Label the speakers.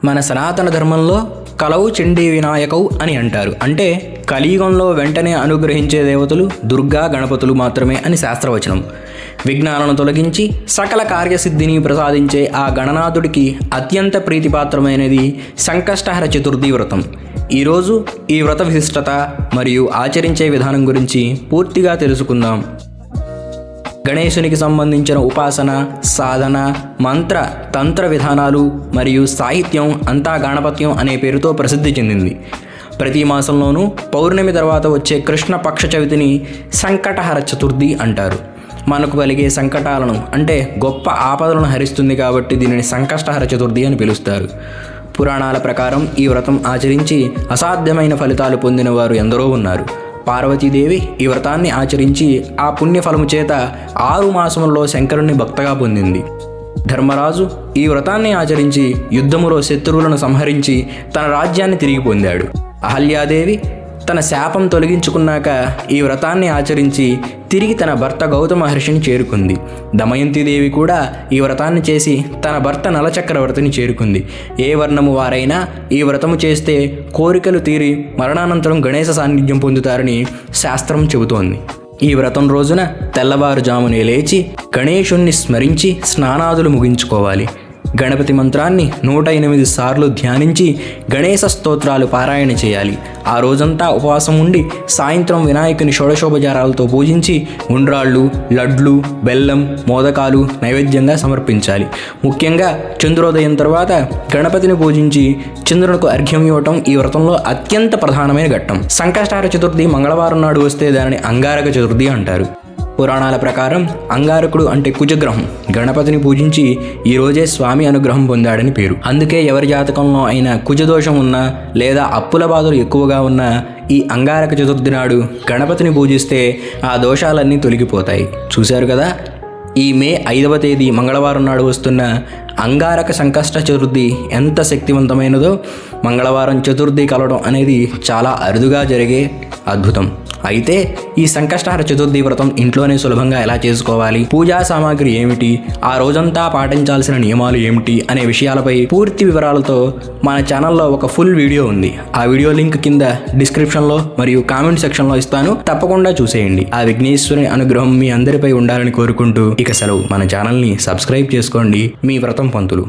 Speaker 1: మన సనాతన ధర్మంలో కలవు చండీ వినాయకవు అని అంటారు. అంటే కలియుగంలో వెంటనే అనుగ్రహించే దేవతలు దుర్గా గణపతులు మాత్రమే అని శాస్త్రవచనం. విఘ్నాలను తొలగించి సకల కార్యసిద్ధిని ప్రసాదించే ఆ గణనాథుడికి అత్యంత ప్రీతిపాత్రమైనది సంకష్టహర చతుర్థి వ్రతం. ఈరోజు ఈ వ్రత విశిష్టత మరియు ఆచరించే విధానం గురించి పూర్తిగా తెలుసుకుందాం. గణేశునికి సంబంధించిన ఉపాసన, సాధన, మంత్ర తంత్ర విధానాలు మరియు సాహిత్యం అంతా గణపత్యం అనే పేరుతో ప్రసిద్ధి చెందింది. ప్రతి మాసంలోనూ పౌర్ణమి తర్వాత వచ్చే కృష్ణపక్ష చవితిని సంకటహర చతుర్థి అంటారు. మనకు కలిగే సంకటాలను అంటే గొప్ప ఆపదలను హరిస్తుంది కాబట్టి దీనిని సంకష్టహర చతుర్థి అని పిలుస్తారు. పురాణాల ప్రకారం ఈ వ్రతం ఆచరించి అసాధ్యమైన ఫలితాలు పొందిన వారు ఎందరో ఉన్నారు. పార్వతీదేవి ఈ వ్రతాన్ని ఆచరించి ఆ పుణ్యఫలము చేత 6 మాసములలో శంకరుణ్ణి భక్తగా పొందింది. ధర్మరాజు ఈ వ్రతాన్ని ఆచరించి యుద్ధములో శత్రువులను సంహరించి తన రాజ్యాన్ని తిరిగి పొందాడు. అహల్యాదేవి తన శాపం తొలగించుకున్నాక ఈ వ్రతాన్ని ఆచరించి తిరిగి తన భర్త గౌతమ మహర్షిని చేరుకుంది. దమయంతిదేవి కూడా ఈ వ్రతాన్ని చేసి తన భర్త నలచక్రవర్తిని చేరుకుంది. ఏ వర్ణము వారైనా ఈ వ్రతము చేస్తే కోరికలు తీరి మరణానంతరం గణేశ సాన్నిధ్యం పొందుతారని శాస్త్రం చెబుతోంది. ఈ వ్రతం రోజున తెల్లవారుజామునే లేచి గణేశుణ్ణి స్మరించి స్నానాదులు ముగించుకోవాలి. గణపతి మంత్రాన్ని 108 సార్లు ధ్యానించి గణేశ స్తోత్రాలు పారాయణ చేయాలి. ఆ రోజంతా ఉపవాసం ఉండి సాయంత్రం వినాయకుని షోడశోపచారాలతో పూజించి ఉండ్రాళ్ళు, లడ్లు, బెల్లం, మోదకాలు నైవేద్యంగా సమర్పించాలి. ముఖ్యంగా చంద్రోదయం తర్వాత గణపతిని పూజించి చంద్రునికి అర్ఘ్యం ఇవ్వటం ఈ వ్రతంలో అత్యంత ప్రధానమైన ఘట్టం. సంకష్టహర చతుర్థి మంగళవారం నాడు వస్తే దానిని అంగారక చతుర్థి అంటారు. పురాణాల ప్రకారం అంగారకుడు అంటే కుజగ్రహం గణపతిని పూజించి ఈరోజే స్వామి అనుగ్రహం పొందాడని పేరు. అందుకే ఎవరి జాతకంలో అయినా కుజదోషం ఉన్నా లేదా అప్పుల బాధలు ఎక్కువగా ఉన్నా ఈ అంగారక చతుర్థి నాడు గణపతిని పూజిస్తే ఆ దోషాలన్నీ తొలగిపోతాయి. చూశారు కదా, ఈ మే 5వ తేదీ మంగళవారం నాడు వస్తున్న అంగారక సంకష్ట చతుర్థి ఎంత శక్తివంతమైనదో. మంగళవారం చతుర్థి కలవడం అనేది చాలా అరుదుగా జరిగే అద్భుతం. అయితే ఈ సంకష్టహర చతుర్థి వ్రతం ఇంట్లోనే సులభంగా ఎలా చేసుకోవాలి, పూజా సామాగ్రి ఏమిటి, ఆ రోజంతా పాటించాల్సిన నియమాలు ఏమిటి అనే విషయాలపై పూర్తి వివరాలతో మన ఛానల్లో ఒక ఫుల్ వీడియో ఉంది. ఆ వీడియో లింక్ కింద డిస్క్రిప్షన్లో మరియు కామెంట్ సెక్షన్లో ఇస్తాను, తప్పకుండా చూసేయండి. ఆ విఘ్నేశ్వరుని అనుగ్రహం మీ అందరిపై ఉండాలని కోరుకుంటూ ఇక సెలవు. మన ఛానల్ని సబ్స్క్రైబ్ చేసుకోండి. మీ వ్రతం పంతులు.